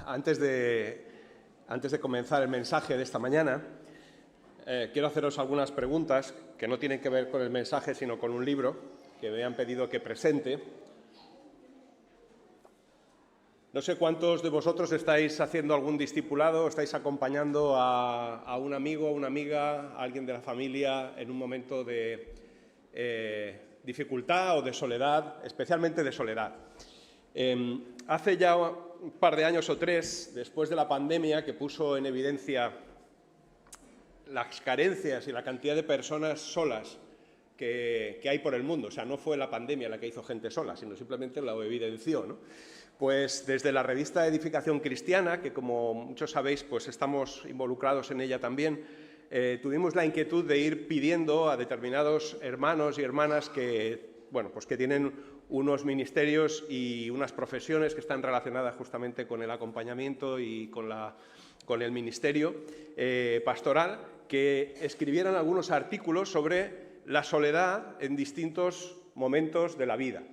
Antes de comenzar el mensaje de esta mañana, quiero haceros algunas preguntas que no tienen que ver con el mensaje, sino con un libro que me han pedido que presente. No sé cuántos de vosotros estáis haciendo algún discipulado, estáis acompañando a un amigo, a una amiga, a alguien de la familia en un momento de dificultad o de soledad, especialmente de soledad. Hace ya un par de años o tres, después de la pandemia que puso en evidencia las carencias y la cantidad de personas solas que hay por el mundo, o sea, no fue la pandemia la que hizo gente sola, sino simplemente lo evidenció, ¿no? Pues desde la revista Edificación Cristiana, que como muchos sabéis, pues estamos involucrados en ella también, tuvimos la inquietud de ir pidiendo a determinados hermanos y hermanas que tienen unos ministerios y unas profesiones que están relacionadas justamente con el acompañamiento y con el ministerio pastoral, que escribieran algunos artículos sobre la soledad en distintos momentos de la vida.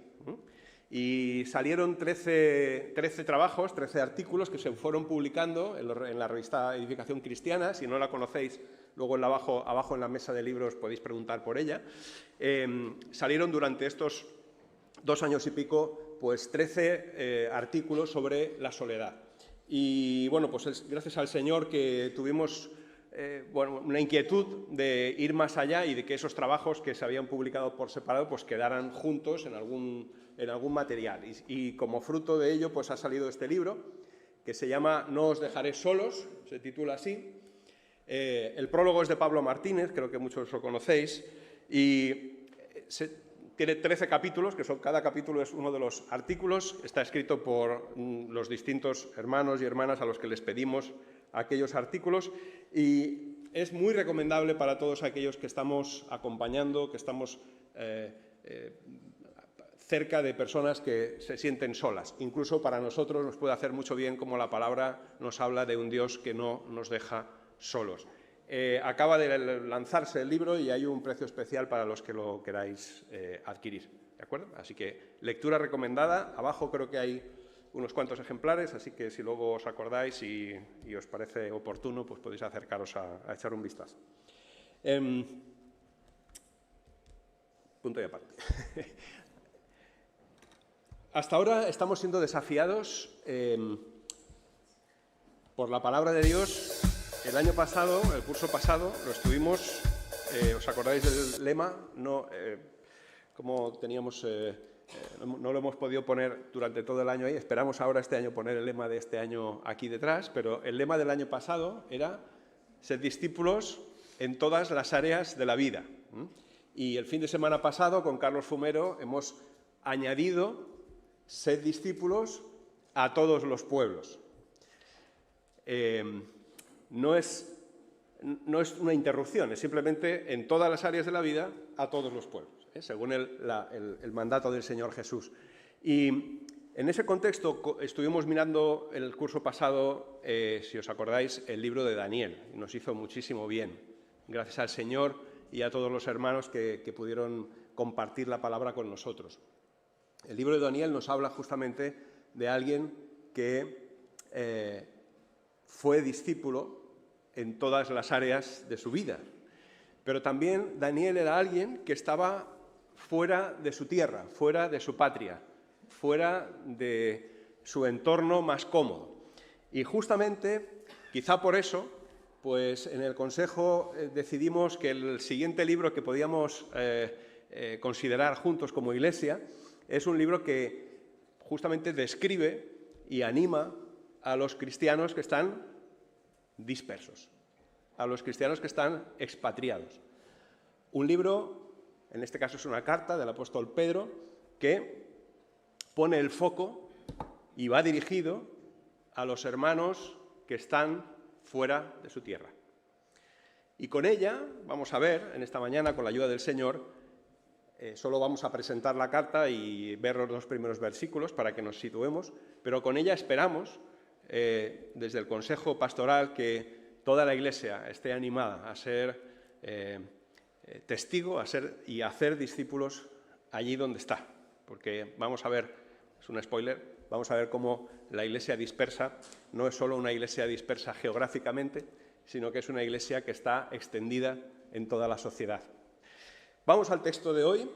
Y salieron 13 trabajos, 13 artículos que se fueron publicando en la revista Edificación Cristiana. Si no la conocéis, luego abajo en la mesa de libros podéis preguntar por ella. Salieron durante estos 2 años y pico, pues 13 artículos sobre la soledad. Y bueno, pues gracias al Señor que tuvimos una inquietud de ir más allá y de que esos trabajos que se habían publicado por separado pues quedaran juntos en algún material. Y como fruto de ello pues ha salido este libro que se llama No os dejaré solos, se titula así. El prólogo es de Pablo Martínez, creo que muchos lo conocéis, y tiene 13 capítulos, que cada capítulo es uno de los artículos. Está escrito por los distintos hermanos y hermanas a los que les pedimos aquellos artículos, y es muy recomendable para todos aquellos que estamos acompañando, que estamos cerca de personas que se sienten solas. Incluso para nosotros nos puede hacer mucho bien, como la palabra nos habla de un Dios que no nos deja solos. Acaba de lanzarse el libro y hay un precio especial para los que lo queráis adquirir, ¿de acuerdo? Así que lectura recomendada. Abajo creo que hay unos cuantos ejemplares, así que si luego os acordáis y os parece oportuno, pues podéis acercaros a echar un vistazo. Punto y aparte. Hasta ahora estamos siendo desafiados por la palabra de Dios. El año pasado, el curso pasado, lo estuvimos, ¿os acordáis del lema? No, como teníamos, no lo hemos podido poner durante todo el año ahí, esperamos ahora este año poner el lema de este año aquí detrás, pero el lema del año pasado era ser discípulos en todas las áreas de la vida. Y el fin de semana pasado, con Carlos Fumero, hemos añadido ser discípulos a todos los pueblos. No es una interrupción, es simplemente en todas las áreas de la vida a todos los pueblos, según el mandato del Señor Jesús. Y en ese contexto estuvimos mirando el curso pasado, si os acordáis, el libro de Daniel. Nos hizo muchísimo bien, gracias al Señor y a todos los hermanos que pudieron compartir la palabra con nosotros. El libro de Daniel nos habla justamente de alguien que fue discípulo en todas las áreas de su vida. Pero también Daniel era alguien que estaba fuera de su tierra, fuera de su patria, fuera de su entorno más cómodo. Y justamente, quizá por eso, pues en el Consejo decidimos que el siguiente libro que podíamos considerar juntos como Iglesia es un libro que justamente describe y anima a los cristianos que están dispersos, a los cristianos que están expatriados. Un libro, en este caso es una carta del apóstol Pedro, que pone el foco y va dirigido a los hermanos que están fuera de su tierra. Y con ella vamos a ver, en esta mañana, con la ayuda del Señor, solo vamos a presentar la carta y ver los 2 primeros versículos para que nos situemos, pero con ella esperamos, desde el Consejo Pastoral, que toda la Iglesia esté animada a ser testigo, a hacer discípulos allí donde está. Porque vamos a ver, es un spoiler, vamos a ver cómo la Iglesia dispersa no es solo una Iglesia dispersa geográficamente, sino que es una Iglesia que está extendida en toda la sociedad. Vamos al texto de hoy,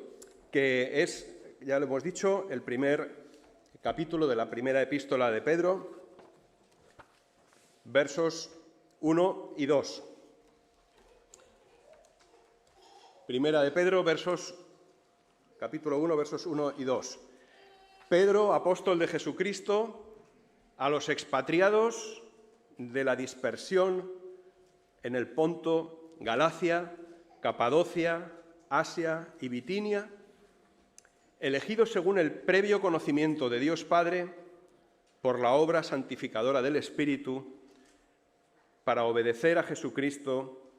que es, ya lo hemos dicho, el primer capítulo de la primera epístola de Pedro, versos 1 y 2. Primera de Pedro, capítulo 1, versos 1 y 2. Pedro, apóstol de Jesucristo, a los expatriados de la dispersión en el Ponto, Galacia, Capadocia, Asia y Bitinia, elegidos según el previo conocimiento de Dios Padre, por la obra santificadora del Espíritu, para obedecer a Jesucristo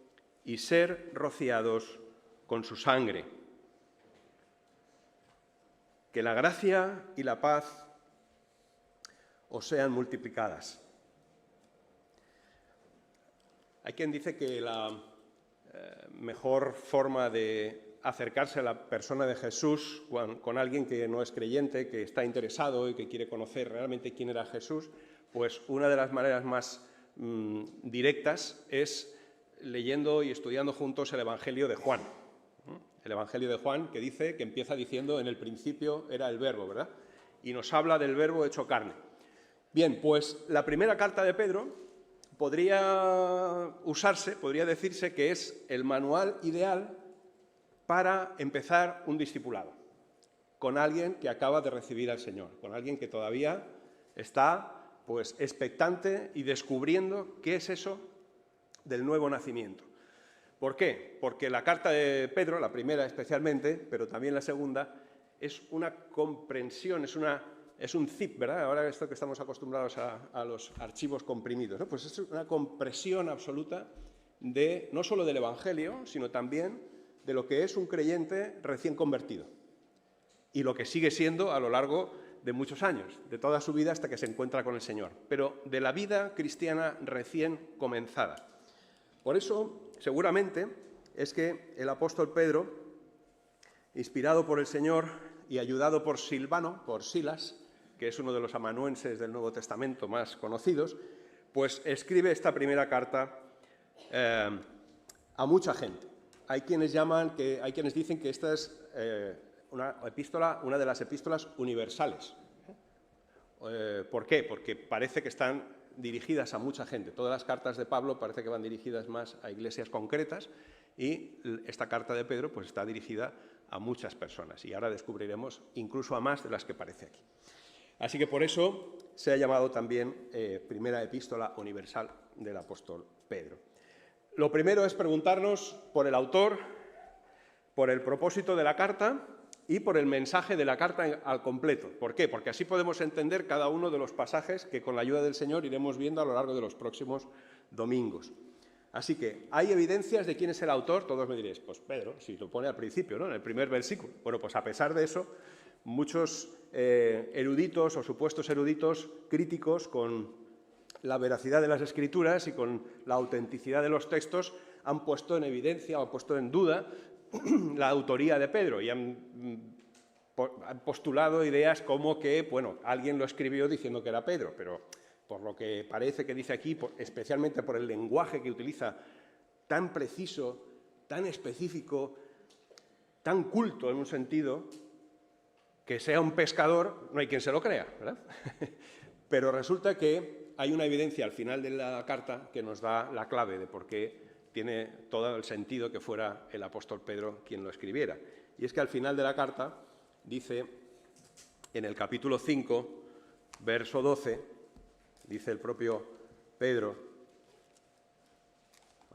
y ser rociados con su sangre. Que la gracia y la paz os sean multiplicadas. Hay quien dice que la mejor forma de acercarse a la persona de Jesús con alguien que no es creyente, que está interesado y que quiere conocer realmente quién era Jesús, pues una de las maneras más directas es leyendo y estudiando juntos el Evangelio de Juan. El Evangelio de Juan, que empieza diciendo, en el principio era el Verbo, ¿verdad? Y nos habla del Verbo hecho carne. Bien, pues la primera carta de Pedro podría decirse que es el manual ideal para empezar un discipulado, con alguien que acaba de recibir al Señor, con alguien que todavía está pues expectante y descubriendo qué es eso del nuevo nacimiento. ¿Por qué? Porque la carta de Pedro, la primera especialmente, pero también la segunda, es una comprensión, es un zip, ¿verdad? Ahora esto que estamos acostumbrados a los archivos comprimidos, ¿no? Pues es una compresión absoluta no solo del Evangelio, sino también de lo que es un creyente recién convertido y lo que sigue siendo a lo largo de muchos años, de toda su vida hasta que se encuentra con el Señor, pero de la vida cristiana recién comenzada. Por eso, seguramente, es que el apóstol Pedro, inspirado por el Señor y ayudado por Silvano, por Silas, que es uno de los amanuenses del Nuevo Testamento más conocidos, pues escribe esta primera carta a mucha gente. Hay quienes dicen que esta es una de las epístolas universales. ¿Por qué? Porque parece que están dirigidas a mucha gente. Todas las cartas de Pablo parece que van dirigidas más a iglesias concretas y esta carta de Pedro pues está dirigida a muchas personas y ahora descubriremos incluso a más de las que parece aquí. Así que por eso se ha llamado también primera epístola universal del apóstol Pedro. Lo primero es preguntarnos por el autor, por el propósito de la carta y por el mensaje de la carta al completo. ¿Por qué? Porque así podemos entender cada uno de los pasajes que con la ayuda del Señor iremos viendo a lo largo de los próximos domingos. Así que, ¿hay evidencias de quién es el autor? Todos me diréis, pues Pedro, si lo pone al principio, ¿no? En el primer versículo. Bueno, pues a pesar de eso, muchos eruditos o supuestos eruditos críticos con la veracidad de las Escrituras y con la autenticidad de los textos han puesto en evidencia o han puesto en duda la autoría de Pedro y han postulado ideas como que, bueno, alguien lo escribió diciendo que era Pedro, pero por lo que parece que dice aquí, especialmente por el lenguaje que utiliza, tan preciso, tan específico, tan culto en un sentido, que sea un pescador, no hay quien se lo crea, ¿verdad? Pero resulta que hay una evidencia al final de la carta que nos da la clave de por qué tiene todo el sentido que fuera el apóstol Pedro quien lo escribiera. Y es que al final de la carta dice, en el capítulo 5, verso 12, dice el propio Pedro,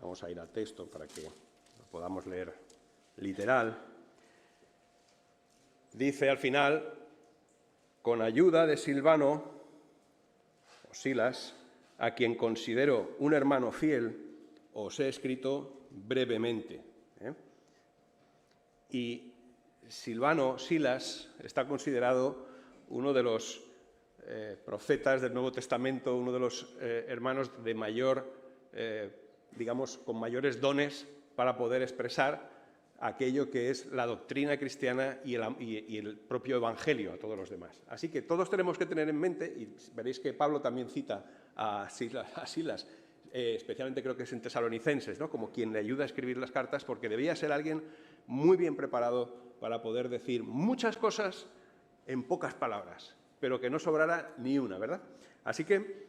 vamos a ir al texto para que lo podamos leer literal, dice al final, con ayuda de Silvano, o Silas, a quien considero un hermano fiel, os he escrito brevemente. Y Silvano, Silas, está considerado uno de los profetas del Nuevo Testamento, uno de los hermanos de mayor, digamos, con mayores dones para poder expresar aquello que es la doctrina cristiana y el propio Evangelio a todos los demás. Así que todos tenemos que tener en mente, y veréis que Pablo también cita a Silas, especialmente creo que es en Tesalonicenses, ¿no?, como quien le ayuda a escribir las cartas, porque debía ser alguien muy bien preparado para poder decir muchas cosas en pocas palabras, pero que no sobrara ni una, ¿verdad? Así que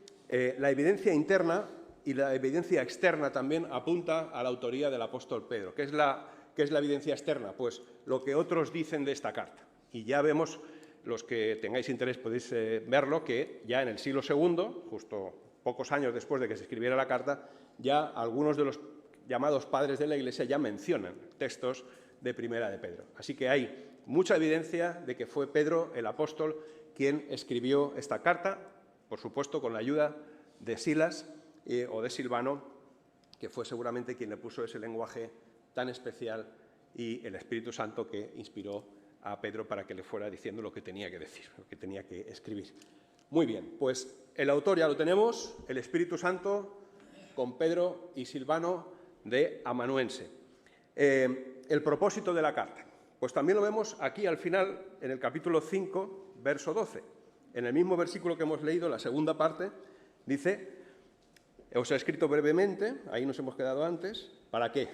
la evidencia interna y la evidencia externa también apunta a la autoría del apóstol Pedro. ¿Qué es la evidencia externa? Pues lo que otros dicen de esta carta. Y ya vemos, los que tengáis interés podéis verlo, que ya en el siglo II, justo pocos años después de que se escribiera la carta, ya algunos de los llamados padres de la Iglesia ya mencionan textos de Primera de Pedro. Así que hay mucha evidencia de que fue Pedro, el apóstol, quien escribió esta carta, por supuesto con la ayuda de Silas o de Silvano, que fue seguramente quien le puso ese lenguaje tan especial y el Espíritu Santo que inspiró a Pedro para que le fuera diciendo lo que tenía que decir, lo que tenía que escribir. Muy bien, pues el autor ya lo tenemos, el Espíritu Santo, con Pedro y Silvano de Amanuense. El propósito de la carta, pues también lo vemos aquí al final, en el capítulo 5, verso 12. En el mismo versículo que hemos leído, la segunda parte, dice: os he escrito brevemente, ahí nos hemos quedado antes, ¿para qué?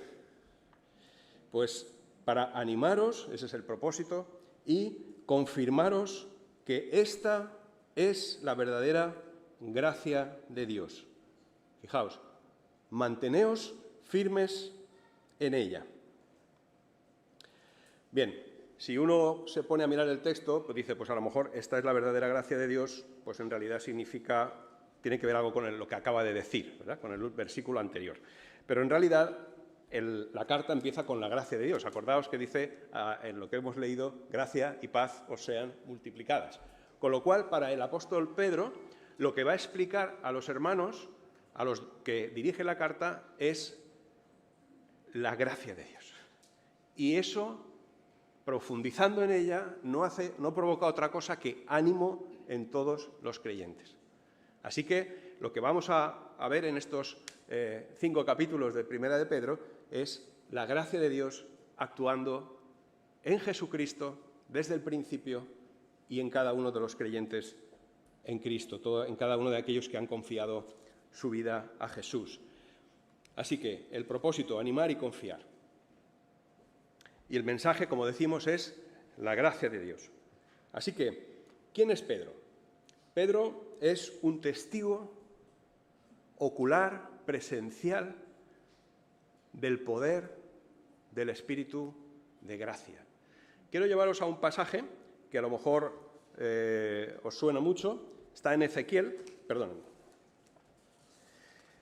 Pues para animaros, ese es el propósito, y confirmaros que esta es la verdadera gracia de Dios. Fijaos, manteneos firmes en ella. Bien, si uno se pone a mirar el texto, pues dice, pues a lo mejor esta es la verdadera gracia de Dios, pues en realidad significa, tiene que ver algo con lo que acaba de decir, ¿verdad?, con el versículo anterior. Pero en realidad la carta empieza con la gracia de Dios. Acordaos que dice en lo que hemos leído, gracia y paz os sean multiplicadas. Con lo cual, para el apóstol Pedro, lo que va a explicar a los hermanos, a los que dirige la carta, es la gracia de Dios. Y eso, profundizando en ella, no provoca otra cosa que ánimo en todos los creyentes. Así que lo que vamos a ver en estos 5 capítulos de Primera de Pedro es la gracia de Dios actuando en Jesucristo desde el principio y en cada uno de los creyentes en Cristo, en cada uno de aquellos que han confiado su vida a Jesús. Así que el propósito, animar y confiar. Y el mensaje, como decimos, es la gracia de Dios. Así que, ¿quién es Pedro? Pedro es un testigo ocular, presencial, del poder del Espíritu de gracia. Quiero llevaros a un pasaje que a lo mejor os suena mucho. Está en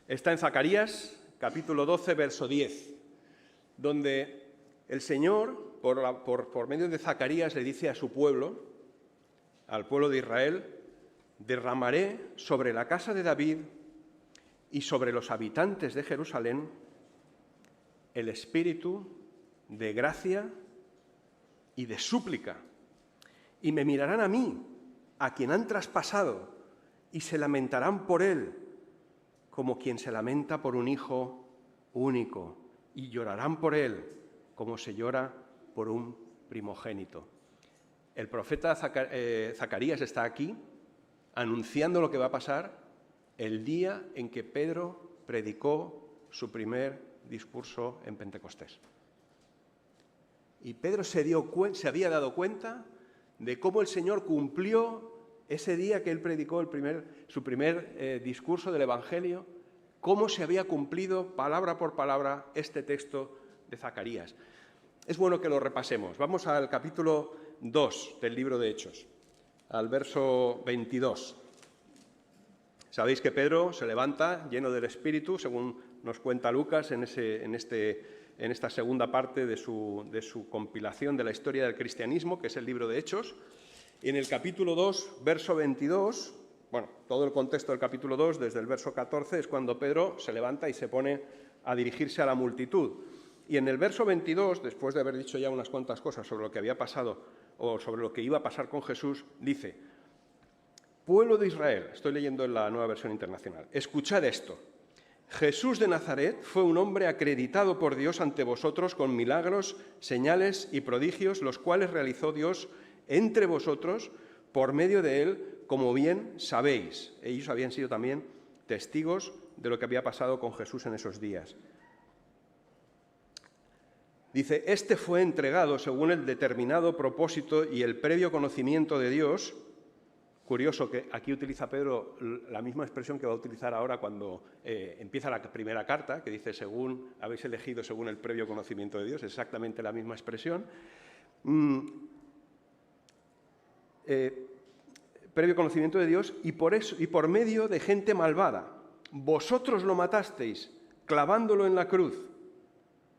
está en Zacarías, capítulo 12, verso 10, donde el Señor, por medio de Zacarías, le dice a su pueblo, al pueblo de Israel: derramaré sobre la casa de David y sobre los habitantes de Jerusalén el espíritu de gracia y de súplica, y me mirarán a mí, a quien han traspasado, y se lamentarán por él, como quien se lamenta por un hijo único, y llorarán por él, como se llora por un primogénito. El profeta Zacarías está aquí anunciando lo que va a pasar el día en que Pedro predicó su primer discurso en Pentecostés. Y Pedro se había dado cuenta de cómo el Señor cumplió ese día que él predicó su primer discurso del Evangelio, cómo se había cumplido palabra por palabra este texto de Zacarías. Es bueno que lo repasemos. Vamos al capítulo 2 del libro de Hechos, al verso 22. Sabéis que Pedro se levanta lleno del Espíritu, según nos cuenta Lucas en esta segunda parte de su compilación de la historia del cristianismo, que es el libro de Hechos. Y en el capítulo 2, verso 22, bueno, todo el contexto del capítulo 2, desde el verso 14, es cuando Pedro se levanta y se pone a dirigirse a la multitud. Y en el verso 22, después de haber dicho ya unas cuantas cosas sobre lo que había pasado o sobre lo que iba a pasar con Jesús, dice: pueblo de Israel, estoy leyendo en la Nueva Versión Internacional, escuchad esto. Jesús de Nazaret fue un hombre acreditado por Dios ante vosotros con milagros, señales y prodigios, los cuales realizó Dios entre vosotros por medio de él, como bien sabéis. Ellos habían sido también testigos de lo que había pasado con Jesús en esos días. Dice, este fue entregado según el determinado propósito y el previo conocimiento de Dios. Curioso que aquí utiliza Pedro la misma expresión que va a utilizar ahora cuando empieza la primera carta, que dice, según habéis elegido según el previo conocimiento de Dios, exactamente la misma expresión. Previo conocimiento de Dios y por medio de gente malvada. Vosotros lo matasteis clavándolo en la cruz.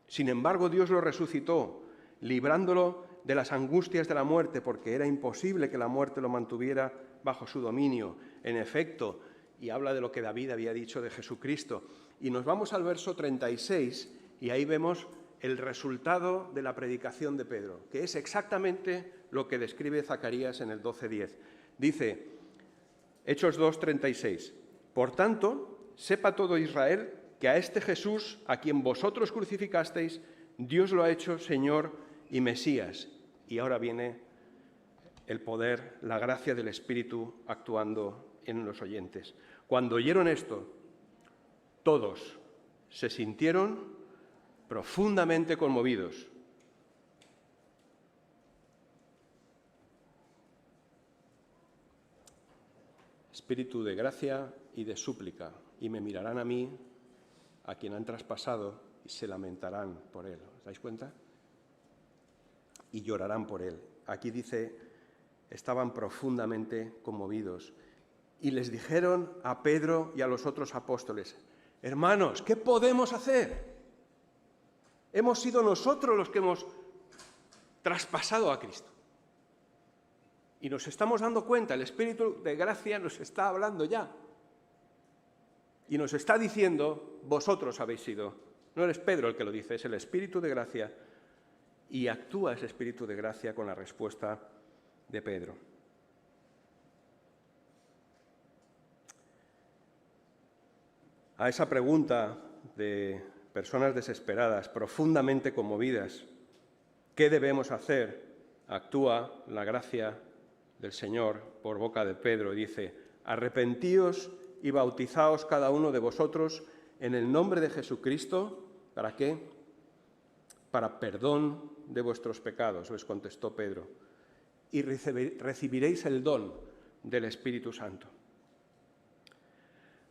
Sin embargo, Dios lo resucitó, librándolo de las angustias de la muerte, porque era imposible que la muerte lo mantuviera bajo su dominio. En efecto, y habla de lo que David había dicho de Jesucristo. Y nos vamos al verso 36 y ahí vemos el resultado de la predicación de Pedro, que es exactamente lo que describe Zacarías en el 12:10. Dice, Hechos 2:36, por tanto, sepa todo Israel que a este Jesús, a quien vosotros crucificasteis, Dios lo ha hecho Señor y Mesías. Y ahora viene el poder, la gracia del Espíritu actuando en los oyentes. Cuando oyeron esto, todos se sintieron profundamente conmovidos. Espíritu de gracia y de súplica, y me mirarán a mí, a quien han traspasado, y se lamentarán por él. ¿Os dais cuenta? Y llorarán por él. Aquí dice, estaban profundamente conmovidos. Y les dijeron a Pedro y a los otros apóstoles, hermanos, ¿qué podemos hacer? Hemos sido nosotros los que hemos traspasado a Cristo. Y nos estamos dando cuenta, el Espíritu de gracia nos está hablando ya. Y nos está diciendo, vosotros habéis sido. No eres Pedro el que lo dice, es el Espíritu de gracia. Y actúa ese Espíritu de gracia con la respuesta de Pedro. A esa pregunta de personas desesperadas, profundamente conmovidas, ¿qué debemos hacer? Actúa la gracia del Señor por boca de Pedro y dice, arrepentíos y bautizaos cada uno de vosotros en el nombre de Jesucristo. ¿Para qué? Para perdón de vuestros pecados, les contestó Pedro, y recibiréis el don del Espíritu Santo.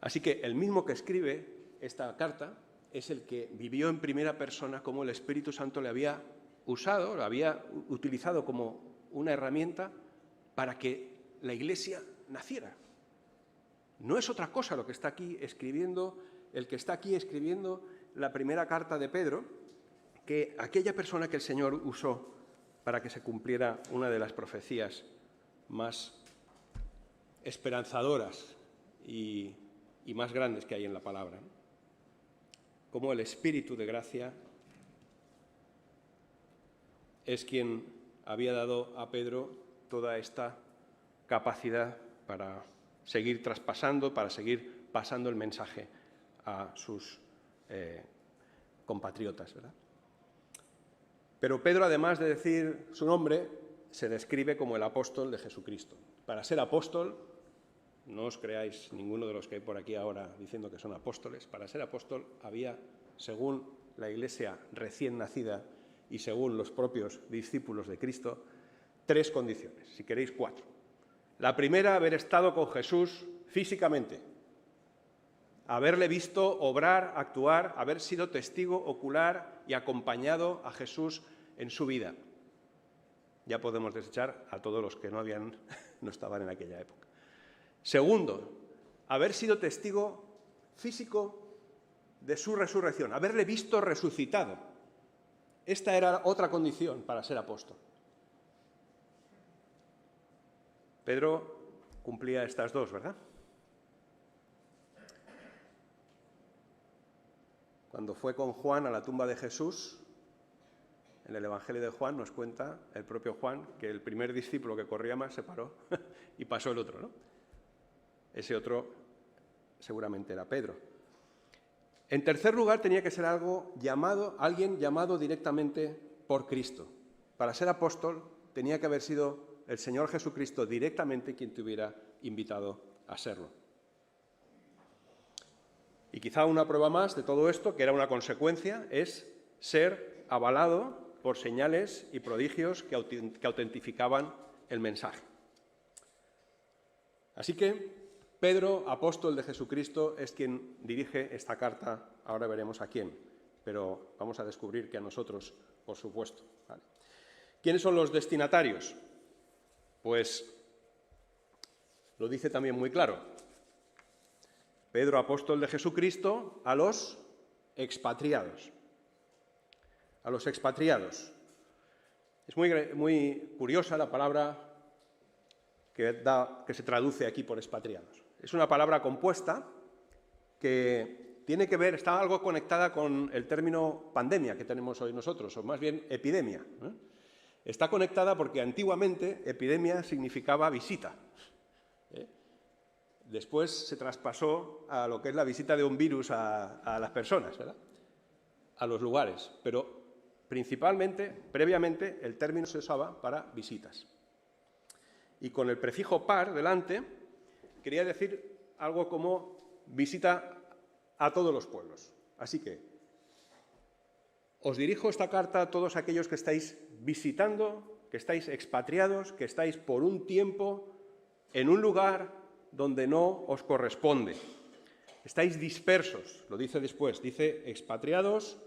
Así que el mismo que escribe esta carta es el que vivió en primera persona cómo el Espíritu Santo le había usado, lo había utilizado como una herramienta para que la Iglesia naciera. No es otra cosa lo que está aquí escribiendo, el que está aquí escribiendo la primera carta de Pedro, que aquella persona que el Señor usó para que se cumpliera una de las profecías más esperanzadoras y más grandes que hay en la palabra. Como el Espíritu de gracia es quien había dado a Pedro toda esta capacidad para seguir traspasando, para seguir pasando el mensaje a sus compatriotas, ¿verdad? Pero Pedro, además de decir su nombre, se describe como el apóstol de Jesucristo. Para ser apóstol, no os creáis ninguno de los que hay por aquí ahora diciendo que son apóstoles, para ser apóstol había, según la Iglesia recién nacida y según los propios discípulos de Cristo, 3 condiciones, si queréis 4. La primera, haber estado con Jesús físicamente, haberle visto obrar, actuar, haber sido testigo ocular y acompañado a Jesús en su vida. Ya podemos desechar a todos los que no estaban en aquella época. Segundo, haber sido testigo físico de su resurrección, haberle visto resucitado. Esta era otra condición para ser apóstol. Pedro cumplía estas 2, ¿verdad? Cuando fue con Juan a la tumba de Jesús, en el Evangelio de Juan nos cuenta el propio Juan que el primer discípulo que corría más se paró y pasó el otro, ¿no? Ese otro seguramente era Pedro. En tercer lugar, tenía que ser alguien llamado directamente por Cristo. Para ser apóstol tenía que haber sido el Señor Jesucristo directamente quien te hubiera invitado a serlo. Y quizá una prueba más de todo esto, que era una consecuencia, es ser avalado por señales y prodigios que autentificaban el mensaje. Así que Pedro, apóstol de Jesucristo, es quien dirige esta carta, ahora veremos a quién, pero vamos a descubrir que a nosotros, por supuesto. ¿Vale? ¿Quiénes son los destinatarios? Pues lo dice también muy claro. Pedro, apóstol de Jesucristo, a los expatriados. A los expatriados. Es muy curiosa la palabra que se traduce aquí por expatriados. Es una palabra compuesta que tiene que ver, está algo conectada con el término pandemia que tenemos hoy nosotros, o más bien epidemia. Está conectada porque antiguamente epidemia significaba visita. Después se traspasó a lo que es la visita de un virus a las personas, ¿verdad? A los lugares, pero principalmente, previamente, el término se usaba para visitas. Y con el prefijo par delante, quería decir algo como visita a todos los pueblos. Así que os dirijo esta carta a todos aquellos que estáis visitando, que estáis expatriados, que estáis por un tiempo en un lugar donde no os corresponde. Estáis dispersos, lo dice después, dice expatriados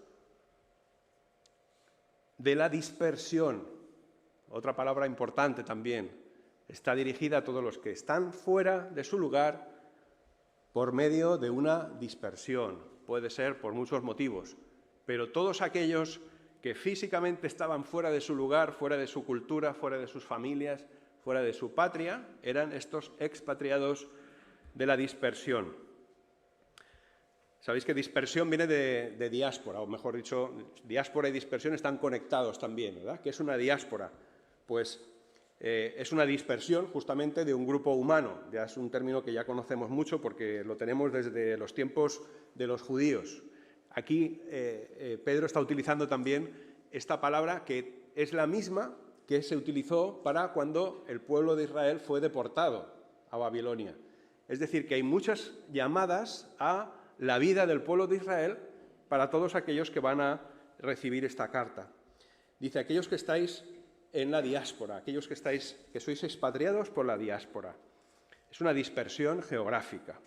de la dispersión. Otra palabra importante también. Está dirigida a todos los que están fuera de su lugar por medio de una dispersión. Puede ser por muchos motivos, pero todos aquellos que físicamente estaban fuera de su lugar, fuera de su cultura, fuera de sus familias, fuera de su patria, eran estos expatriados de la dispersión. Sabéis que dispersión viene de diáspora, o mejor dicho, diáspora y dispersión están conectados también, ¿verdad? ¿Qué es una diáspora? Pues es una dispersión justamente de un grupo humano. Ya es un término que ya conocemos mucho porque lo tenemos desde los tiempos de los judíos. Aquí Pedro está utilizando también esta palabra que es la misma que se utilizó para cuando el pueblo de Israel fue deportado a Babilonia. Es decir, que hay muchas llamadas a la vida del pueblo de Israel para todos aquellos que van a recibir esta carta. Dice, aquellos que estáis en la diáspora, aquellos que sois expatriados por la diáspora. Es una dispersión geográfica.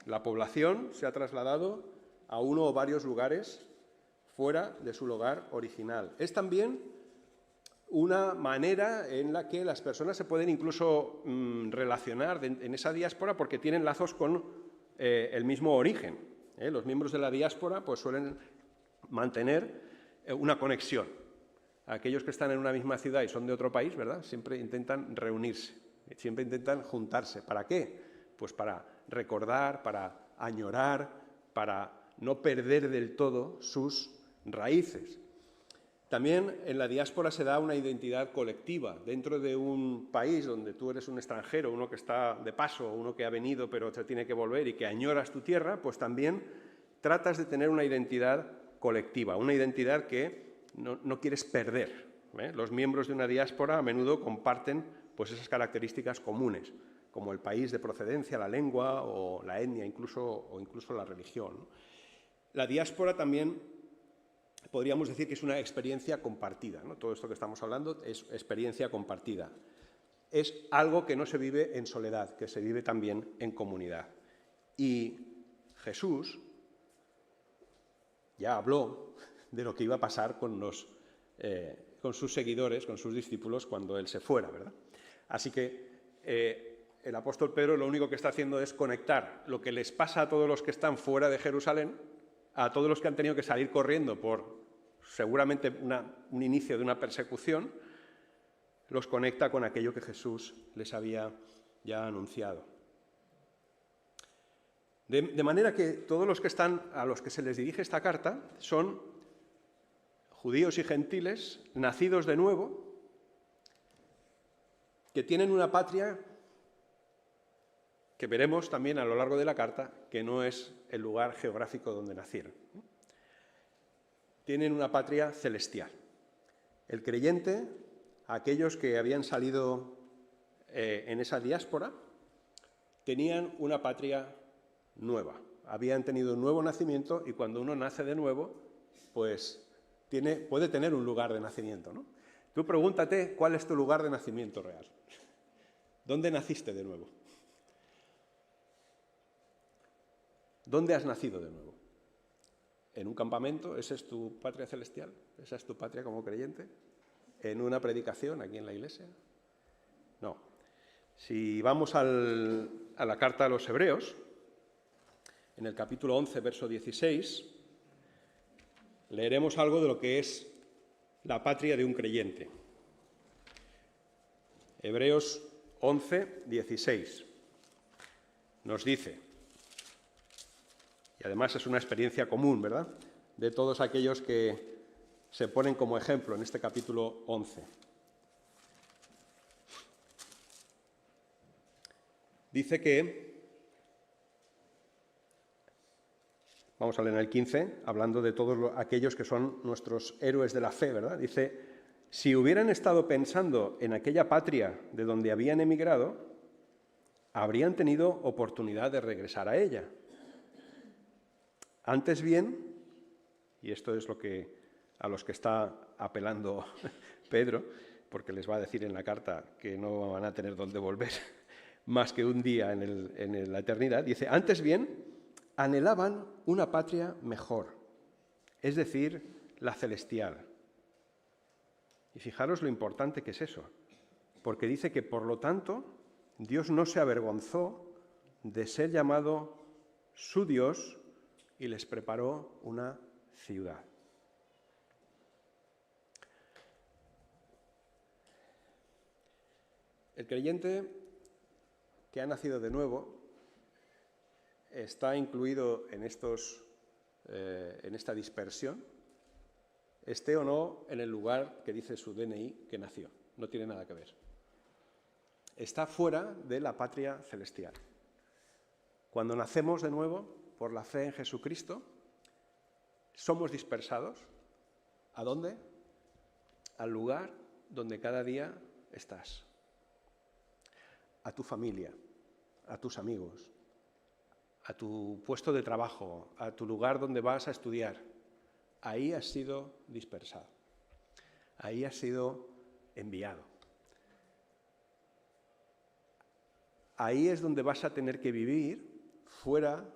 La población se ha trasladado a uno o varios lugares fuera de su lugar original. Es también una manera en la que las personas se pueden incluso relacionar en esa diáspora porque tienen lazos con el mismo origen. Los miembros de la diáspora pues, suelen mantener una conexión. Aquellos que están en una misma ciudad y son de otro país, ¿verdad? Siempre intentan reunirse, siempre intentan juntarse. ¿Para qué? Pues para recordar, para añorar, para no perder del todo sus raíces. También en la diáspora se da una identidad colectiva. Dentro de un país donde tú eres un extranjero, uno que está de paso, uno que ha venido pero se tiene que volver y que añoras tu tierra, pues también tratas de tener una identidad colectiva, una identidad que no quieres perder. Los miembros de una diáspora a menudo comparten pues, esas características comunes, como el país de procedencia, la lengua o la etnia, o incluso la religión. La diáspora también podríamos decir que es una experiencia compartida, ¿no? Todo esto que estamos hablando es experiencia compartida. Es algo que no se vive en soledad, que se vive también en comunidad. Y Jesús ya habló de lo que iba a pasar con sus seguidores, con sus discípulos, cuando Él se fuera, ¿verdad? Así que el apóstol Pedro lo único que está haciendo es conectar lo que les pasa a todos los que están fuera de Jerusalén, a todos los que han tenido que salir corriendo por seguramente un inicio de una persecución, los conecta con aquello que Jesús les había ya anunciado. De manera que todos los que están, a los que se les dirige esta carta, son judíos y gentiles, nacidos de nuevo, que tienen una patria que veremos también a lo largo de la carta que no es el lugar geográfico donde nacieron. Tienen una patria celestial. El creyente, aquellos que habían salido en esa diáspora, tenían una patria nueva. Habían tenido un nuevo nacimiento y cuando uno nace de nuevo, pues puede tener un lugar de nacimiento, ¿no? Tú pregúntate cuál es tu lugar de nacimiento real. ¿Dónde naciste de nuevo? ¿Dónde has nacido de nuevo? ¿En un campamento? ¿Esa es tu patria celestial? ¿Esa es tu patria como creyente? ¿En una predicación aquí en la iglesia? No. Si vamos a la carta a los Hebreos, en el capítulo 11, verso 16, leeremos algo de lo que es la patria de un creyente. Hebreos 11, 16 nos dice, y además es una experiencia común, ¿verdad?, de todos aquellos que se ponen como ejemplo en este capítulo 11. Dice que, vamos a leer en el 15, hablando de todos aquellos que son nuestros héroes de la fe, ¿verdad? Dice, si hubieran estado pensando en aquella patria de donde habían emigrado, habrían tenido oportunidad de regresar a ella. Antes bien, y esto es lo que a los que está apelando Pedro, porque les va a decir en la carta que no van a tener dónde volver más que un día en la eternidad, dice, antes bien, anhelaban una patria mejor, es decir, la celestial. Y fijaros lo importante que es eso, porque dice que, por lo tanto, Dios no se avergonzó de ser llamado su Dios y les preparó una ciudad. El creyente que ha nacido de nuevo está incluido en esta dispersión, esté o no en el lugar que dice su DNI que nació. No tiene nada que ver. Está fuera de la patria celestial. Cuando nacemos de nuevo por la fe en Jesucristo, somos dispersados. ¿A dónde? Al lugar donde cada día estás. A tu familia, a tus amigos, a tu puesto de trabajo, a tu lugar donde vas a estudiar. Ahí has sido dispersado. Ahí has sido enviado. Ahí es donde vas a tener que vivir fuera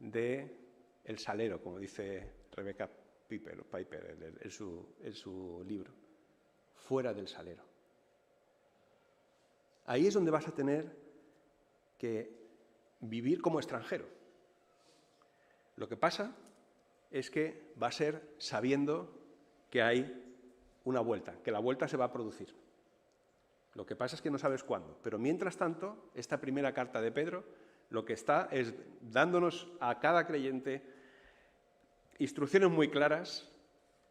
del salero, como dice Rebecca Piper en su libro. Fuera del salero. Ahí es donde vas a tener que vivir como extranjero. Lo que pasa es que va a ser sabiendo que hay una vuelta, que la vuelta se va a producir. Lo que pasa es que no sabes cuándo. Pero mientras tanto, esta primera carta de Pedro lo que está es dándonos a cada creyente instrucciones muy claras,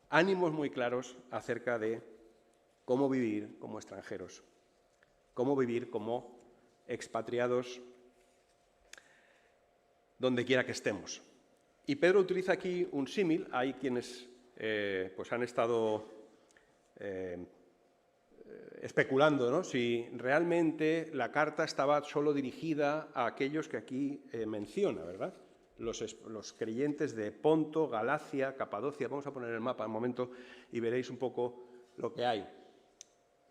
ánimos muy claros acerca de cómo vivir como extranjeros, cómo vivir como expatriados donde quiera que estemos. Y Pedro utiliza aquí un símil. Hay quienes pues han estado especulando, ¿no?, si realmente la carta estaba solo dirigida a aquellos que aquí menciona, ¿verdad? Los creyentes de Ponto, Galacia, Capadocia. Vamos a poner el mapa un momento y veréis un poco lo que hay.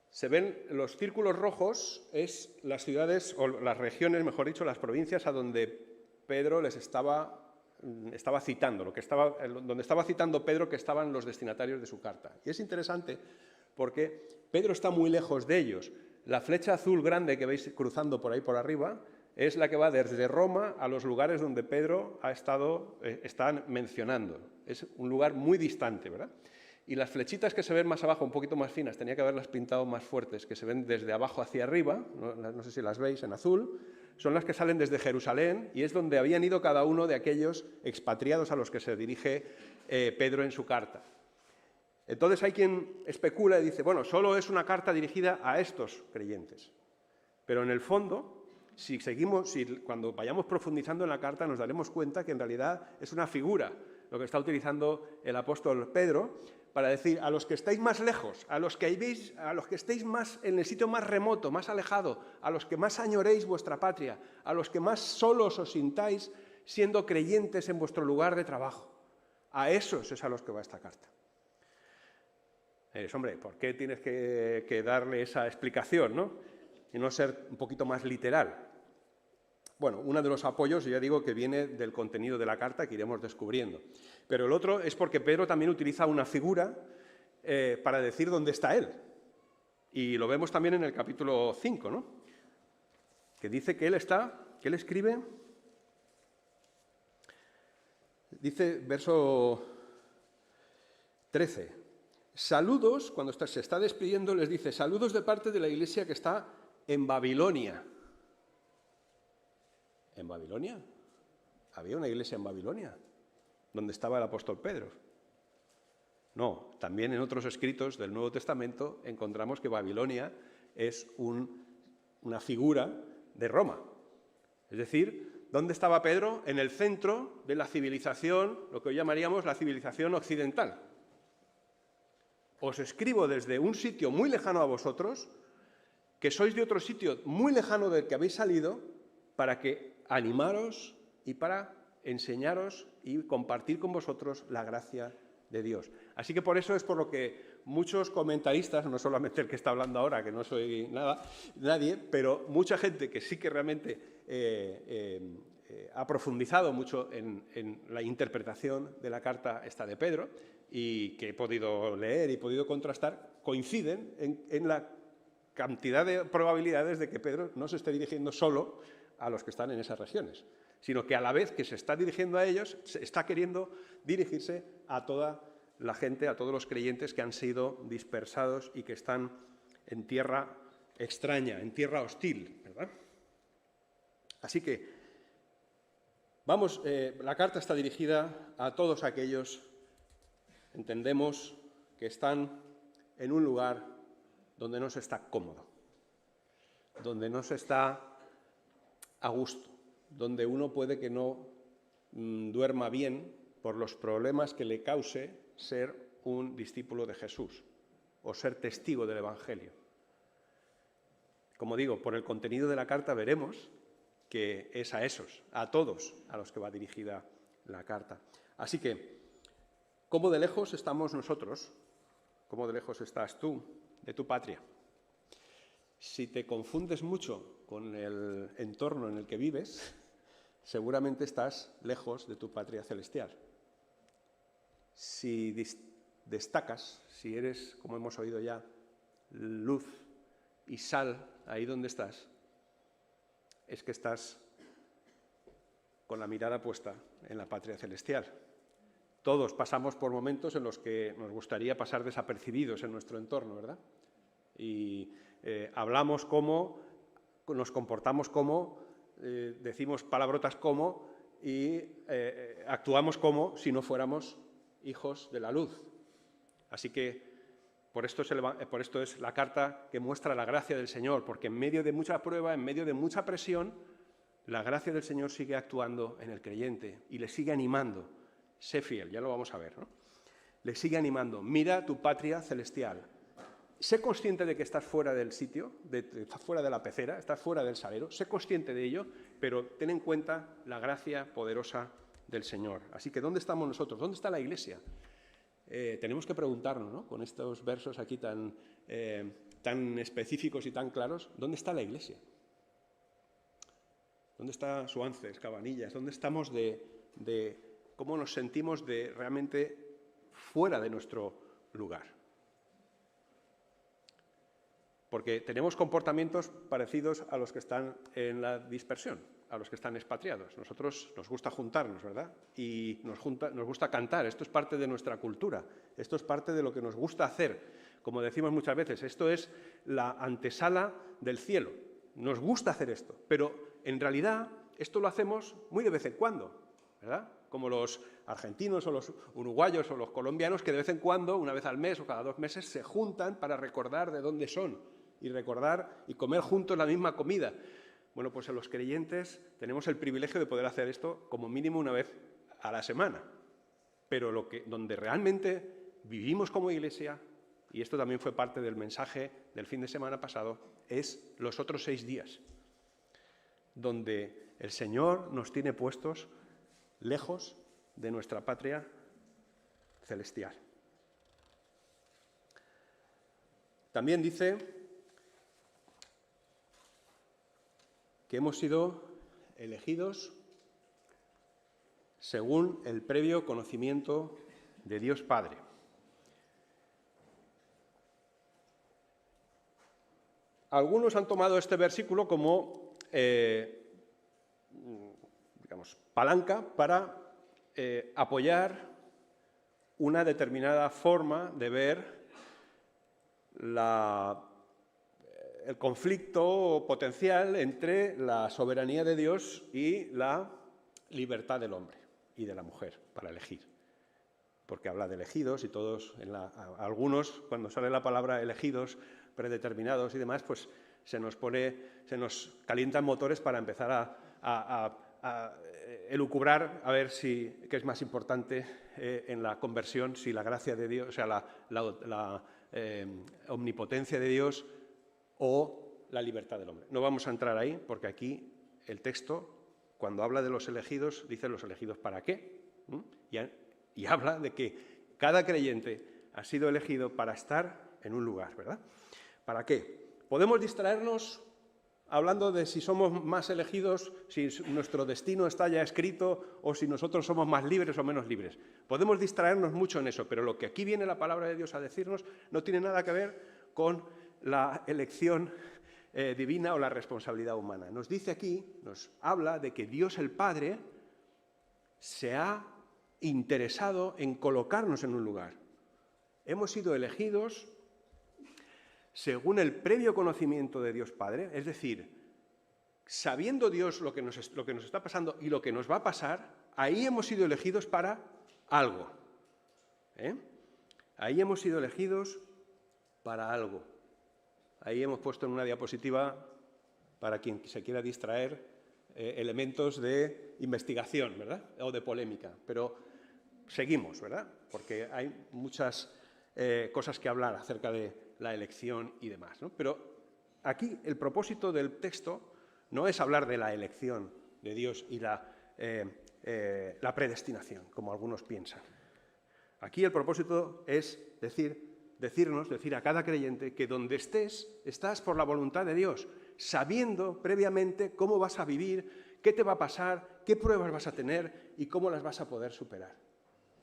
Se ven los círculos rojos, es las ciudades, o las regiones, mejor dicho, las provincias a donde Pedro les estaba citando, donde estaba citando Pedro que estaban los destinatarios de su carta. Y es interesante porque Pedro está muy lejos de ellos. La flecha azul grande que veis cruzando por ahí por arriba es la que va desde Roma a los lugares donde Pedro está mencionando. Es un lugar muy distante, ¿verdad? Y las flechitas que se ven más abajo, un poquito más finas, tenía que haberlas pintado más fuertes, que se ven desde abajo hacia arriba, no sé si las veis en azul, son las que salen desde Jerusalén y es donde habían ido cada uno de aquellos expatriados a los que se dirige Pedro en su carta. Entonces hay quien especula y dice, bueno, solo es una carta dirigida a estos creyentes. Pero en el fondo, Cuando vayamos profundizando en la carta nos daremos cuenta que en realidad es una figura lo que está utilizando el apóstol Pedro para decir a los que estáis más lejos, a los que estéis más en el sitio más remoto, más alejado, a los que más añoréis vuestra patria, a los que más solos os sintáis siendo creyentes en vuestro lugar de trabajo. A esos es a los que va esta carta. Hombre, ¿por qué tienes que darle esa explicación, ¿no? Y no ser un poquito más literal? Bueno, uno de los apoyos, ya digo, que viene del contenido de la carta que iremos descubriendo. Pero el otro es porque Pedro también utiliza una figura para decir dónde está él. Y lo vemos también en el capítulo 5, ¿no? Que dice que él escribe, dice, verso 13, saludos, cuando se está despidiendo, les dice, saludos de parte de la iglesia que está en Babilonia. ¿En Babilonia? ¿Había una iglesia en Babilonia? ¿Donde estaba el apóstol Pedro? No, también en otros escritos del Nuevo Testamento encontramos que Babilonia es una figura de Roma. Es decir, ¿dónde estaba Pedro? En el centro de la civilización, lo que hoy llamaríamos la civilización occidental. Os escribo desde un sitio muy lejano a vosotros, que sois de otro sitio muy lejano del que habéis salido, para que animaros y para enseñaros y compartir con vosotros la gracia de Dios. Así que por eso es por lo que muchos comentaristas, no solamente el que está hablando ahora, que no soy nadie, pero mucha gente que sí que realmente ha profundizado mucho en la interpretación de la carta esta de Pedro y que he podido leer y podido contrastar, coinciden en la cantidad de probabilidades de que Pedro no se esté dirigiendo solo a los que están en esas regiones, sino que a la vez que se está dirigiendo a ellos, se está queriendo dirigirse a toda la gente, a todos los creyentes que han sido dispersados y que están en tierra extraña, en tierra hostil, ¿verdad? Así que, la carta está dirigida a todos aquellos, entendemos, que están en un lugar donde no se está cómodo, donde no se está a gusto, donde uno puede que no duerma bien por los problemas que le cause ser un discípulo de Jesús o ser testigo del Evangelio. Como digo, por el contenido de la carta veremos que es a todos a los que va dirigida la carta. Así que, ¿cómo de lejos estamos nosotros? ¿Cómo de lejos estás tú de tu patria? Si te confundes mucho con el entorno en el que vives, seguramente estás lejos de tu patria celestial. Si destacas, si eres, como hemos oído ya, luz y sal ahí donde estás, es que estás con la mirada puesta en la patria celestial. Todos pasamos por momentos en los que nos gustaría pasar desapercibidos en nuestro entorno, ¿verdad? Y hablamos como, nos comportamos como, decimos palabrotas como y actuamos como si no fuéramos hijos de la luz. Así que por esto es la carta que muestra la gracia del Señor, porque en medio de mucha prueba, en medio de mucha presión, la gracia del Señor sigue actuando en el creyente y le sigue animando. Sé fiel, ya lo vamos a ver, ¿no? Le sigue animando, mira tu patria celestial. Sé consciente de que estás fuera del sitio, estás fuera de la pecera, estás fuera del salero, sé consciente de ello, pero ten en cuenta la gracia poderosa del Señor. Así que, ¿dónde estamos nosotros? ¿Dónde está la iglesia? Tenemos que preguntarnos, ¿no? Con estos versos aquí tan específicos y tan claros, ¿dónde está la iglesia? ¿Dónde está Suances, Cabanillas? ¿Dónde estamos cómo nos sentimos de realmente fuera de nuestro lugar? Porque tenemos comportamientos parecidos a los que están en la dispersión, a los que están expatriados. Nosotros nos gusta juntarnos, ¿verdad? Y nos gusta cantar. Esto es parte de nuestra cultura. Esto es parte de lo que nos gusta hacer. Como decimos muchas veces, esto es la antesala del cielo. Nos gusta hacer esto, pero en realidad esto lo hacemos muy de vez en cuando, ¿verdad? Como los argentinos o los uruguayos o los colombianos que de vez en cuando, una vez al mes o cada 2 meses, se juntan para recordar de dónde son y recordar y comer juntos la misma comida. Bueno, pues los creyentes tenemos el privilegio de poder hacer esto como mínimo una vez a la semana. Pero donde realmente vivimos como iglesia, y esto también fue parte del mensaje del fin de semana pasado, es los otros 6 días, donde el Señor nos tiene puestos lejos de nuestra patria celestial. También dice que hemos sido elegidos según el previo conocimiento de Dios Padre. Algunos han tomado este versículo como, palanca para apoyar una determinada forma de ver el conflicto potencial entre la soberanía de Dios y la libertad del hombre y de la mujer para elegir. Porque habla de elegidos y todos, algunos, cuando sale la palabra elegidos, predeterminados y demás, pues se nos calientan motores para empezar a elucubrar a ver qué es más importante en la conversión, si la gracia de Dios, o sea, la omnipotencia de Dios o la libertad del hombre. No vamos a entrar ahí porque aquí el texto, cuando habla de los elegidos, dice los elegidos ¿para qué? Y habla de que cada creyente ha sido elegido para estar en un lugar, ¿verdad? ¿Para qué? Podemos distraernos hablando de si somos más elegidos, si nuestro destino está ya escrito o si nosotros somos más libres o menos libres. Podemos distraernos mucho en eso, pero lo que aquí viene la palabra de Dios a decirnos no tiene nada que ver con la elección divina o la responsabilidad humana. Nos dice aquí, nos habla de que Dios el Padre se ha interesado en colocarnos en un lugar. Hemos sido elegidos según el previo conocimiento de Dios Padre, es decir, sabiendo Dios lo que nos está pasando y lo que nos va a pasar, ahí hemos sido elegidos para algo. Ahí hemos sido elegidos para algo. Ahí hemos puesto en una diapositiva, para quien se quiera distraer, elementos de investigación, ¿verdad? O de polémica. Pero seguimos, ¿verdad? Porque hay muchas cosas que hablar acerca de la elección y demás, ¿no? Pero aquí el propósito del texto no es hablar de la elección de Dios y la predestinación, como algunos piensan. Aquí el propósito es decir a cada creyente que donde estés, estás por la voluntad de Dios, sabiendo previamente cómo vas a vivir, qué te va a pasar, qué pruebas vas a tener y cómo las vas a poder superar.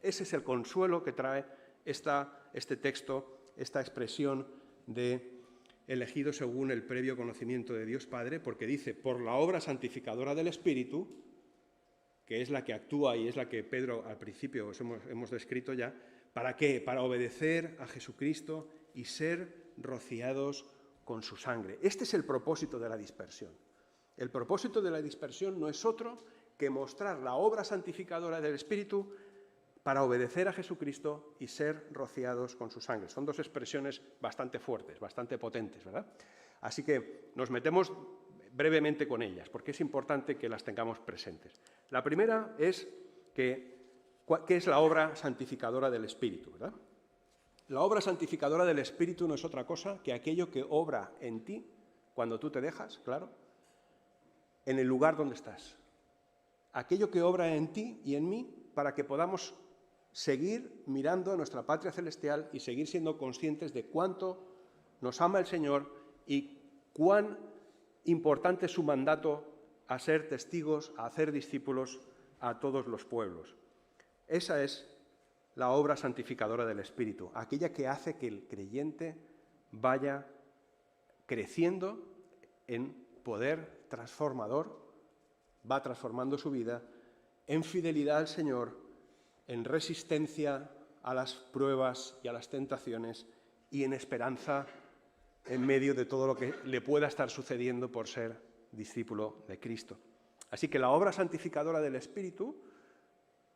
Ese es el consuelo que trae este texto, esta expresión de elegido según el previo conocimiento de Dios Padre, porque dice, por la obra santificadora del Espíritu, que es la que actúa y es la que Pedro al principio hemos descrito ya, ¿para qué? Para obedecer a Jesucristo y ser rociados con su sangre. Este es el propósito de la dispersión. El propósito de la dispersión no es otro que mostrar la obra santificadora del Espíritu para obedecer a Jesucristo y ser rociados con su sangre. Son dos expresiones bastante fuertes, bastante potentes, ¿verdad? Así que nos metemos brevemente con ellas, porque es importante que las tengamos presentes. La primera es ¿qué es la obra santificadora del Espíritu, ¿verdad? La obra santificadora del Espíritu no es otra cosa que aquello que obra en ti, cuando tú te dejas, claro, en el lugar donde estás. Aquello que obra en ti y en mí para que podamos seguir mirando a nuestra patria celestial y seguir siendo conscientes de cuánto nos ama el Señor y cuán importante es su mandato a ser testigos, a hacer discípulos a todos los pueblos. Esa es la obra santificadora del Espíritu, aquella que hace que el creyente vaya creciendo en poder transformador, va transformando su vida en fidelidad al Señor, en resistencia a las pruebas y a las tentaciones y en esperanza en medio de todo lo que le pueda estar sucediendo por ser discípulo de Cristo. Así que la obra santificadora del Espíritu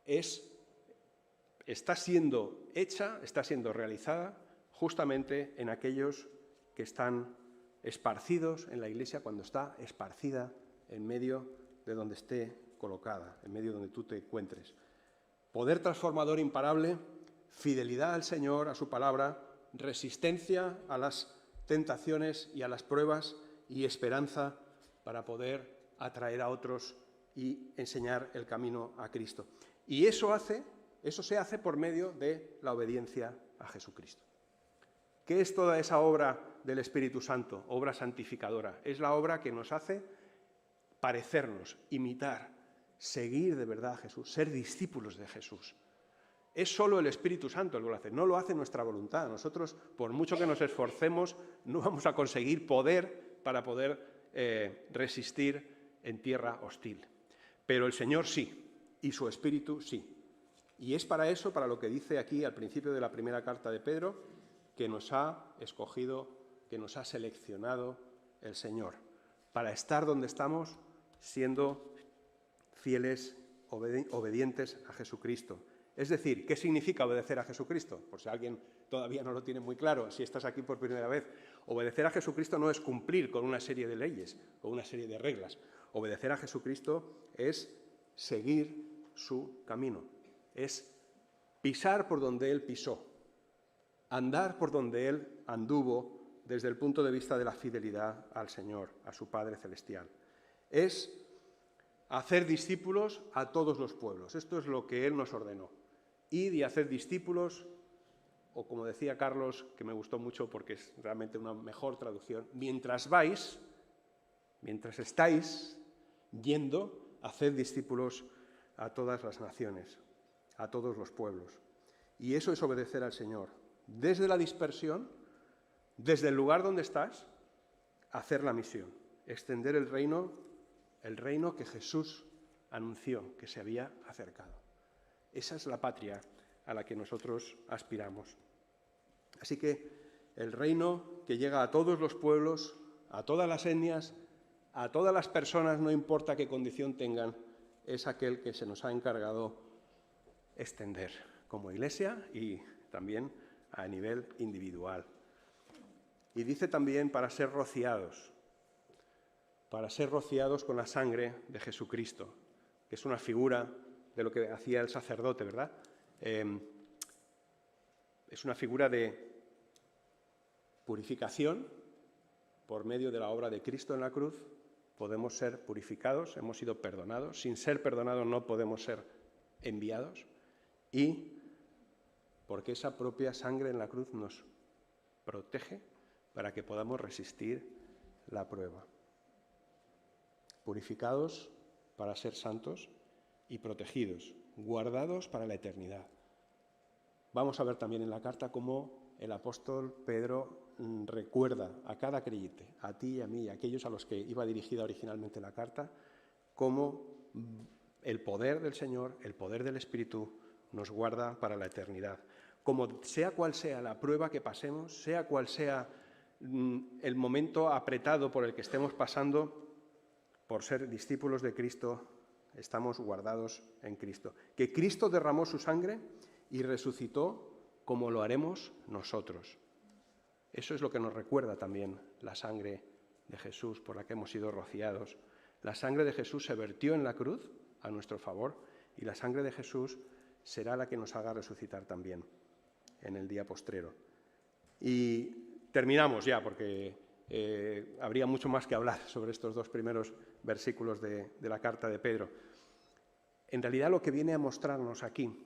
está siendo hecha, está siendo realizada justamente en aquellos que están esparcidos en la Iglesia, cuando está esparcida en medio de donde esté colocada, en medio donde tú te encuentres. Poder transformador imparable, fidelidad al Señor, a su palabra, resistencia a las tentaciones y a las pruebas y esperanza para poder atraer a otros y enseñar el camino a Cristo. Y eso se hace por medio de la obediencia a Jesucristo. ¿Qué es toda esa obra del Espíritu Santo, obra santificadora? Es la obra que nos hace parecernos, imitar, seguir de verdad a Jesús, ser discípulos de Jesús. Es solo el Espíritu Santo el que lo hace, no lo hace nuestra voluntad. Nosotros, por mucho que nos esforcemos, no vamos a conseguir poder para poder resistir en tierra hostil. Pero el Señor sí, y su Espíritu sí. Y es para eso, para lo que dice aquí al principio de la primera carta de Pedro, que nos ha escogido, que nos ha seleccionado el Señor, para estar donde estamos siendo fieles, obedientes a Jesucristo. Es decir, ¿qué significa obedecer a Jesucristo? Por si alguien todavía no lo tiene muy claro, si estás aquí por primera vez, obedecer a Jesucristo no es cumplir con una serie de leyes o una serie de reglas. Obedecer a Jesucristo es seguir su camino, es pisar por donde Él pisó, andar por donde Él anduvo desde el punto de vista de la fidelidad al Señor, a su Padre Celestial. Es hacer discípulos a todos los pueblos. Esto es lo que Él nos ordenó. Id y hacer discípulos, o como decía Carlos, que me gustó mucho porque es realmente una mejor traducción, mientras vais, mientras estáis yendo, haced discípulos a todas las naciones, a todos los pueblos. Y eso es obedecer al Señor. Desde la dispersión, desde el lugar donde estás, hacer la misión, extender el reino que Jesús anunció que se había acercado. Esa es la patria a la que nosotros aspiramos. Así que el reino que llega a todos los pueblos, a todas las etnias, a todas las personas, no importa qué condición tengan, es aquel que se nos ha encargado extender como Iglesia y también a nivel individual. Y dice también para ser rociados con la sangre de Jesucristo, que es una figura de lo que hacía el sacerdote, ¿verdad? Es una figura de purificación por medio de la obra de Cristo en la cruz. Podemos ser purificados, hemos sido perdonados. Sin ser perdonados no podemos ser enviados. Y porque esa propia sangre en la cruz nos protege para que podamos resistir la prueba. Purificados para ser santos y protegidos, guardados para la eternidad. Vamos a ver también en la carta cómo el apóstol Pedro recuerda a cada creyente, a ti y a mí, a aquellos a los que iba dirigida originalmente la carta, cómo el poder del Señor, el poder del Espíritu, nos guarda para la eternidad. Como sea cual sea la prueba que pasemos, sea cual sea el momento apretado por el que estemos pasando, por ser discípulos de Cristo, estamos guardados en Cristo. Que Cristo derramó su sangre y resucitó como lo haremos nosotros. Eso es lo que nos recuerda también la sangre de Jesús por la que hemos sido rociados. La sangre de Jesús se vertió en la cruz a nuestro favor y la sangre de Jesús será la que nos haga resucitar también en el día postrero. Y terminamos ya porque habría mucho más que hablar sobre estos dos primeros versículos de la carta de Pedro. En realidad lo que viene a mostrarnos aquí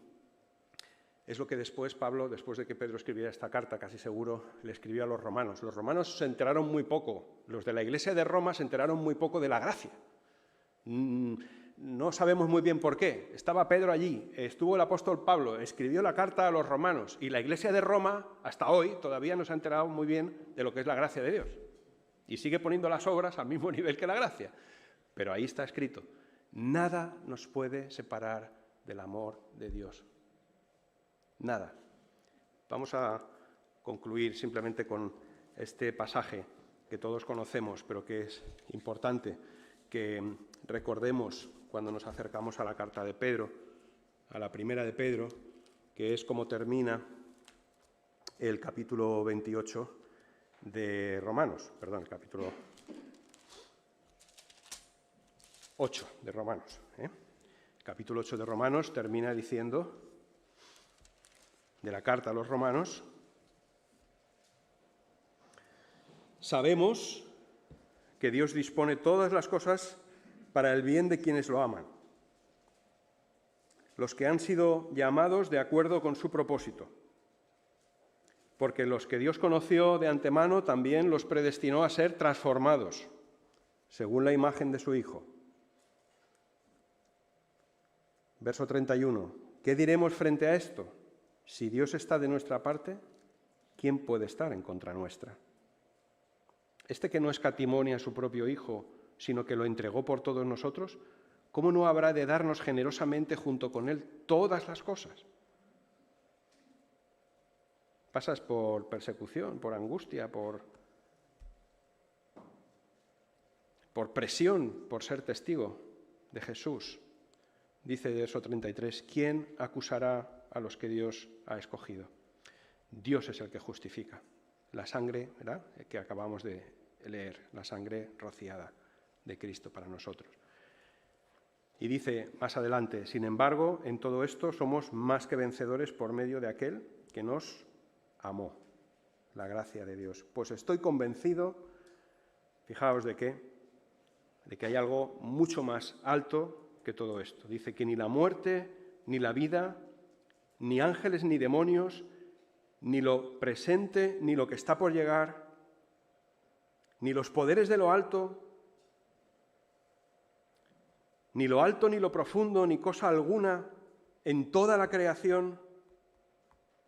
es lo que después Pablo, después de que Pedro escribiera esta carta, casi seguro, le escribió a los romanos. Los romanos se enteraron muy poco, los de la Iglesia de Roma se enteraron muy poco de la gracia. No sabemos muy bien por qué. Estaba Pedro allí, estuvo el apóstol Pablo, escribió la carta a los romanos y la Iglesia de Roma, hasta hoy, todavía no se ha enterado muy bien de lo que es la gracia de Dios. Y sigue poniendo las obras al mismo nivel que la gracia. Pero ahí está escrito, nada nos puede separar del amor de Dios. Nada. Vamos a concluir simplemente con este pasaje que todos conocemos, pero que es importante que recordemos cuando nos acercamos a la carta de Pedro, a la primera de Pedro, que es como termina el capítulo 28 de Romanos, perdón, el capítulo 8 de Romanos. El capítulo 8 de Romanos termina diciendo, de la carta a los romanos, sabemos que Dios dispone todas las cosas para el bien de quienes lo aman, los que han sido llamados de acuerdo con su propósito. Porque los que Dios conoció de antemano también los predestinó a ser transformados, según la imagen de su Hijo. Verso 31. ¿Qué diremos frente a esto? Si Dios está de nuestra parte, ¿quién puede estar en contra nuestra? Este que no escatimó ni a su propio Hijo, sino que lo entregó por todos nosotros, ¿cómo no habrá de darnos generosamente junto con Él todas las cosas? Pasas por persecución, por angustia, por presión, por ser testigo de Jesús. Dice verso 33, ¿quién acusará a los que Dios ha escogido? Dios es el que justifica. La sangre, ¿verdad?, que acabamos de leer, la sangre rociada de Cristo para nosotros. Y dice más adelante, sin embargo, en todo esto somos más que vencedores por medio de aquel que nos amó. La gracia de Dios. Pues estoy convencido, fijaos de qué, de que hay algo mucho más alto que todo esto. Dice que ni la muerte, ni la vida, ni ángeles, ni demonios, ni lo presente, ni lo que está por llegar, ni los poderes de lo alto, ni lo profundo, ni cosa alguna en toda la creación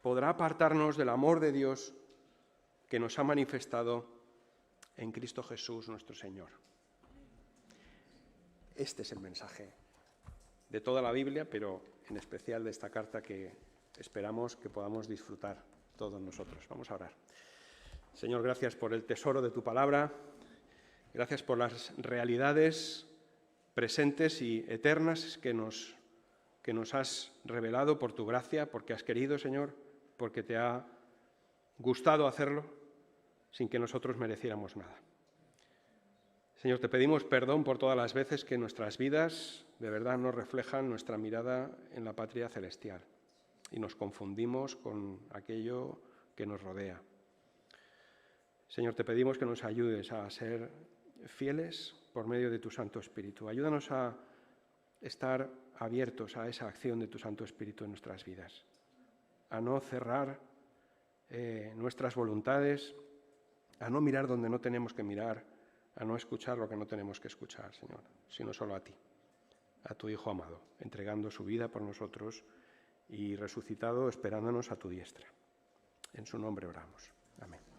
podrá apartarnos del amor de Dios que nos ha manifestado en Cristo Jesús nuestro Señor. Este es el mensaje de toda la Biblia, pero en especial de esta carta que esperamos que podamos disfrutar todos nosotros. Vamos a orar. Señor, gracias por el tesoro de tu palabra, gracias por las realidades presentes y eternas que nos has revelado por tu gracia, porque has querido, Señor, porque te ha gustado hacerlo sin que nosotros mereciéramos nada. Señor, te pedimos perdón por todas las veces que nuestras vidas de verdad no reflejan nuestra mirada en la patria celestial y nos confundimos con aquello que nos rodea. Señor, te pedimos que nos ayudes a ser fieles por medio de tu Santo Espíritu. Ayúdanos a estar abiertos a esa acción de tu Santo Espíritu en nuestras vidas, a no cerrar nuestras voluntades, a no mirar donde no tenemos que mirar, a no escuchar lo que no tenemos que escuchar, Señor, sino solo a ti, a tu Hijo amado, entregando su vida por nosotros y resucitado esperándonos a tu diestra. En su nombre oramos. Amén.